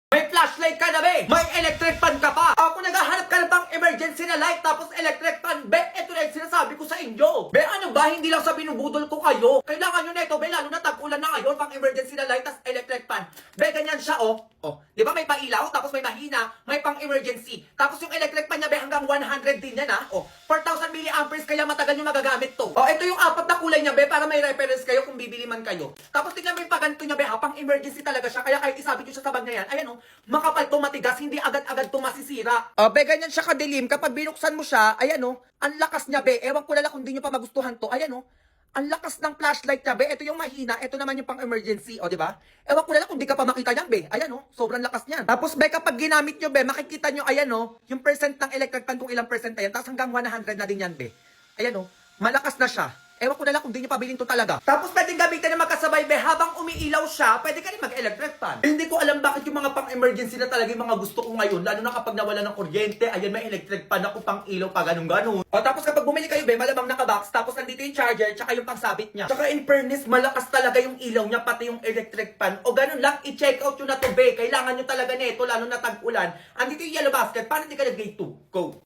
May flashlight ka na, be! May electric fan ka pa! Ako naghahanap ka na bang emergency na light tapos electric fan, be! Ito na yung sinasabi ko sa inyo! Be, ano ba? Hindi lang sa binubudol ko kayo. Kailangan nyo na ito, be, lalo na tag-ulan na ngayon, pang emergency na light tapos electric fan. Be, ganyan siya, oh. Oh, di ba may pailaw, tapos may mahina, may pang emergency. Tapos yung electric fan niya, be, hanggang 100 din yan, ha? Oh, 4,000 milliamperes, kaya matagal nyo magagamit to. Oh, ito yung apat na kulay niya, be, para may reference kayo kung bibili man kayo. Tapos tingnan mo yung paganto niya, be, ha? Pang emergency talaga siya, kaya kahit isabit nyo siya sa bag na yan, ayan, oh, makapal to, matigas, hindi agad-agad to masisira. Oh, be, ganyan siya kadilim. Kapag binuksan mo siya, ayan, oh, ang lakas niya, be. Ewan ko na lang kung di nyo pa magustuhan to. Ayan, oh. Ang lakas ng flashlight niya, be. Ito yung mahina, ito naman yung pang emergency, o, di ba? Ewan ko na lang kung di ka pa makita niyan, be. Ayan, oh, sobrang lakas niyan. Tapos, be, kapag ginamit nyo, be, makikita nyo, ayan, oh, yung percent ng electric fan kung ilang percent na yan. Tapos hanggang 100 na din yan, be. Ayan, oh, malakas na siya. Ewan ko na lang kung di nyo pabilin to talaga. Tapos pwedeng gamitin na magkasabay, be, habang umiilaw siya, pwede ka rin mag-electric fan. Hindi ko alam bakit yung mga pang-emergency na talaga yung mga gusto ko ngayon, lalo na kapag nawala ng kuryente, ayan, may electric fan ako pang ilaw pa ganun-ganun. O tapos kapag bumili kayo, be, malamang naka-box, tapos nandito yung charger, tsaka yung pangsabit niya. Tsaka in fairness, malakas talaga yung ilaw niya, pati yung electric fan. O ganun lang, i-check out yun na to, be. Kailangan nyo talaga nito, lalo na tag-ulan. Andito yung yellow basket, paano hindi ka nag-gate 2? Go!